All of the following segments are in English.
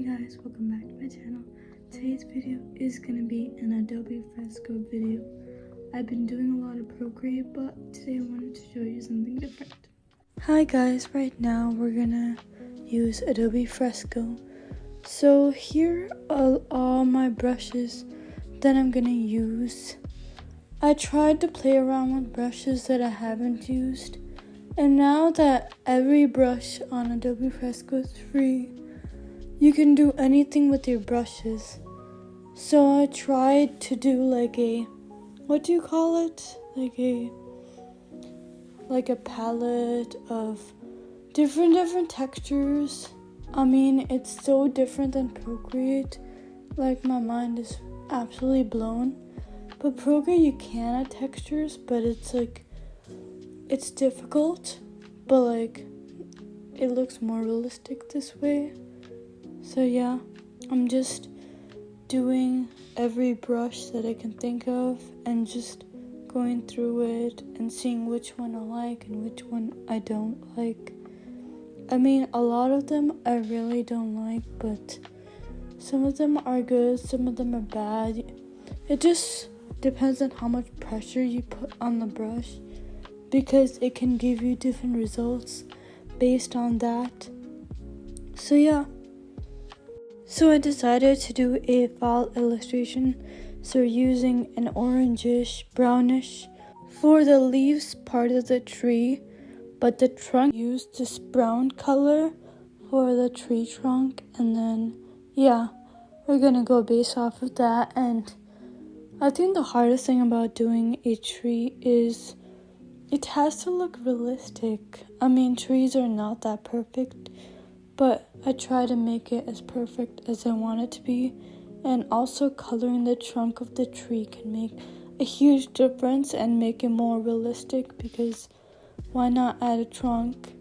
guys, welcome back to my channel. Today's video is going to be an Adobe Fresco video. I've been doing a lot of Procreate, but today I wanted to show you something different. Hi guys, right now we're gonna use Adobe Fresco. So here are all my brushes that I'm gonna use. I tried to play around with brushes that I haven't used, and now that every brush on Adobe Fresco is free, you can do anything with your brushes. So I tried to do like a, what do you call it? Like a palette of different textures. I mean, it's so different than Procreate. Like, my mind is absolutely blown. But Procreate, you can add textures, but it's like, it's difficult, but like, it looks more realistic this way. So yeah, I'm just doing every brush that I can think of and just going through it and seeing which one I like and which one I don't like. I mean, a lot of them I really don't like, but some of them are good, some of them are bad. It just depends on how much pressure you put on the brush, because it can give you different results based on that. So yeah. So I decided to do a fall illustration. So we're using an orangish, brownish for the leaves part of the tree, but the trunk used this brown color for the tree trunk. And then yeah, we're gonna go based off of that. And I think the hardest thing about doing a tree is it has to look realistic. I mean, trees are not that perfect, but I try to make it as perfect as I want it to be. And also coloring the trunk of the tree can make a huge difference and make it more realistic, because why not add a trunk?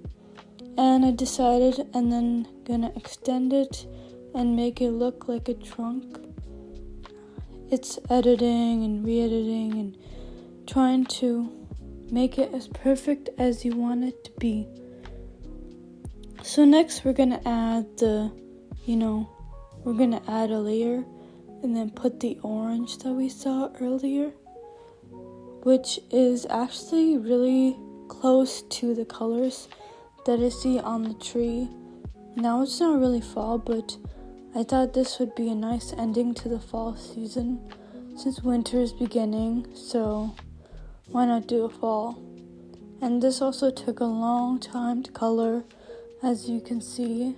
And I decided, and then gonna extend it and make it look like a trunk. It's editing and re-editing and trying to make it as perfect as you want it to be. So next we're gonna add we're gonna add a layer and then put the orange that we saw earlier, which is actually really close to the colors that I see on the tree. Now it's not really fall, but I thought this would be a nice ending to the fall season since winter is beginning, so why not do a fall? And this also took a long time to color, as you can see,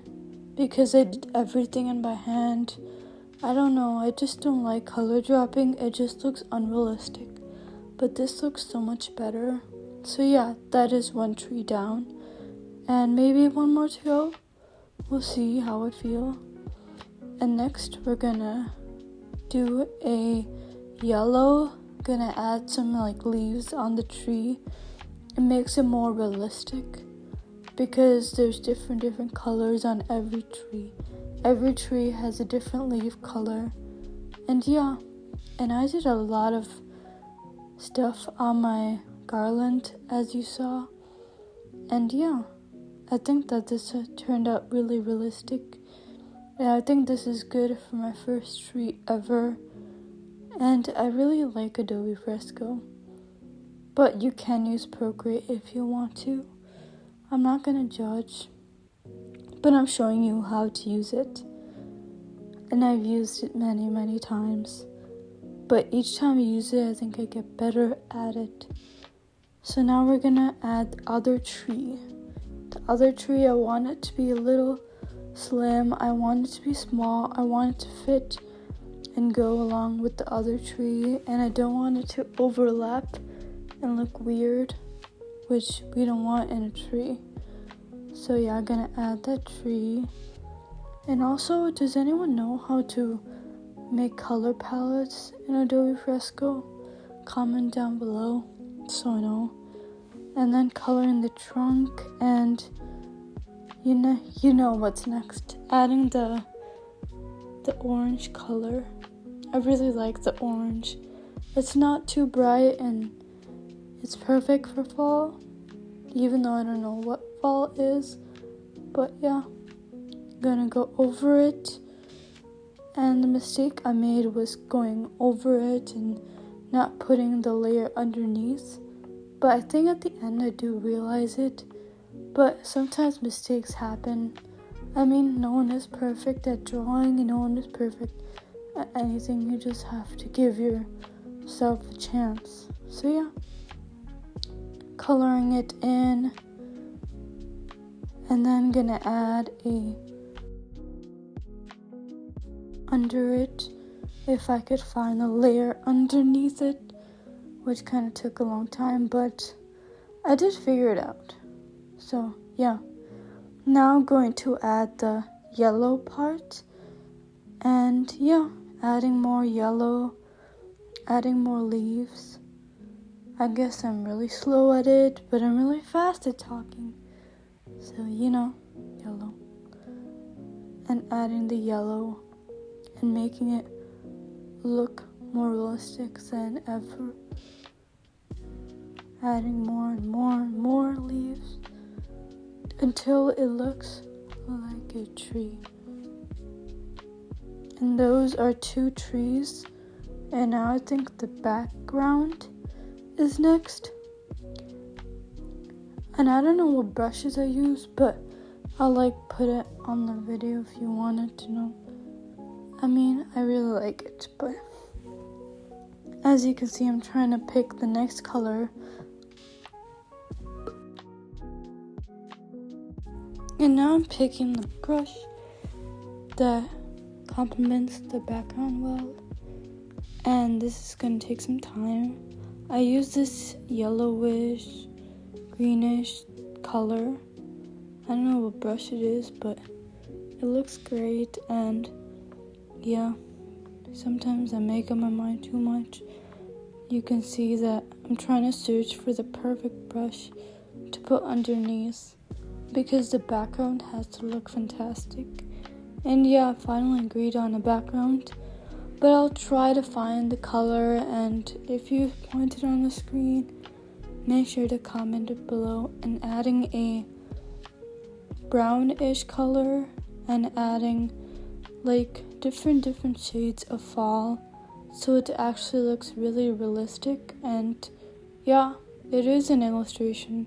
because I did everything in by hand. I don't know, I just don't like color dropping. It just looks unrealistic. But this looks so much better. So yeah, that is one tree down. And maybe one more to go. We'll see how it feels. And next we're gonna do a yellow. Gonna add some like leaves on the tree. It makes it more realistic, because there's different colors on every tree. Every tree has a different leaf color. And yeah, and I did a lot of stuff on my garland, as you saw. And yeah, I think that this turned out really realistic. And I think this is good for my first tree ever. And I really like Adobe Fresco. But you can use Procreate if you want to. I'm not gonna judge, but I'm showing you how to use it. And I've used it many times. But each time I use it, I think I get better at it. So now we're gonna add the other tree. The other tree, I want it to be a little slim. I want it to be small. I want it to fit and go along with the other tree. And I don't want it to overlap and look weird, which we don't want in a tree. So yeah, I'm gonna add that tree. And also, does anyone know how to make color palettes in Adobe Fresco? Comment down below so I know. And then coloring the trunk, and you know what's next. Adding the orange color. I really like the orange. It's not too bright and it's perfect for fall, even though I don't know what fall is. But yeah, gonna go over it And the mistake I made was going over it and not putting the layer underneath. But I think at the end I do realize it. But sometimes mistakes happen. I mean, no one is perfect at drawing and no one is perfect at anything. You just have to give yourself a chance. So yeah, coloring it in, and then gonna add a under it if I could find a layer underneath it, which kind of took a long time, but I did figure it out. So yeah, now I'm going to add the yellow part, and yeah, adding more yellow, adding more leaves. I guess I'm really slow at it, but I'm really fast at talking. So, yellow. And adding the yellow and making it look more realistic than ever. Adding more and more and more leaves until it looks like a tree. And those are 2 trees. And now I think the background is next. And I don't know what brushes I use, but I'll put it on the video if you wanted to know. I mean, I really like it, but as you can see, I'm trying to pick the next color. And now I'm picking the brush that complements the background well. And this is going to take some time. I use this yellowish, greenish color. I don't know what brush it is, but it looks great. And yeah, sometimes I make up my mind too much. You can see that I'm trying to search for the perfect brush to put underneath because the background has to look fantastic. And yeah, I finally agreed on a background. But I'll try to find the color, and if you point it on the screen, make sure to comment it below. And adding a brownish color and adding different shades of fall, so it actually looks really realistic. And yeah, it is an illustration,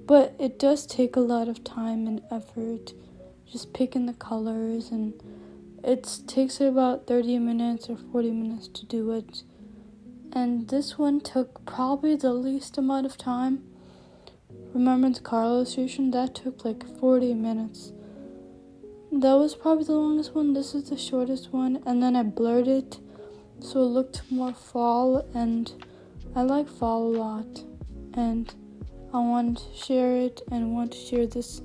but it does take a lot of time and effort just picking the colors, and it takes about 30 minutes or 40 minutes to do it. And this one took probably the least amount of time. Remember the car illustration? That took 40 minutes. That was probably the longest one. This is the shortest one. And then I blurred it so it looked more fall. And I like fall a lot. And I want to share it and want to share this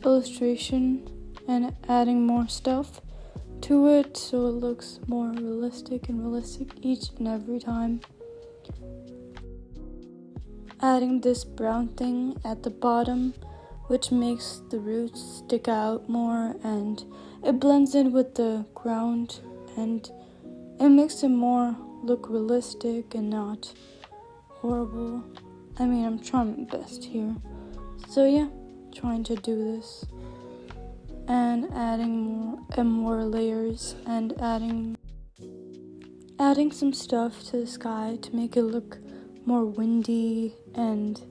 illustration and adding more stuff to it so it looks more realistic each and every time. Adding this brown thing at the bottom, which makes the roots stick out more, and it blends in with the ground, and it makes it more look realistic and not horrible. I mean, I'm trying my best here. So yeah, trying to do this. And adding more layers, and adding some stuff to the sky to make it look more windy, and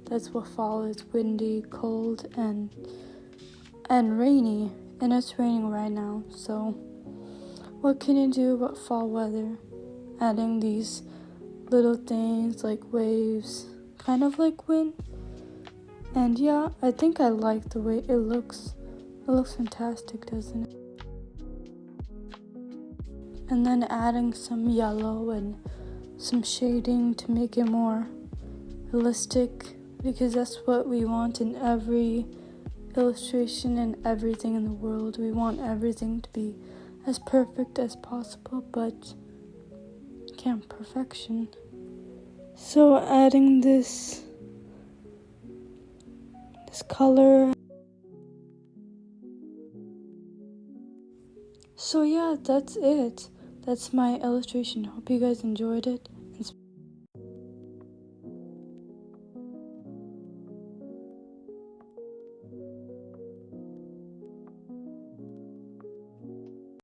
that's what fall is: windy, cold, and rainy. And it's raining right now, so what can you do about fall weather? Adding these little things like waves, kind of like wind. And yeah, I think I like the way it looks. It looks fantastic, doesn't it? And then adding some yellow and some shading to make it more realistic, because that's what we want in every illustration and everything in the world. We want everything to be as perfect as possible, but can't perfection. So adding this color. So yeah, that's it. That's my illustration. Hope you guys enjoyed it.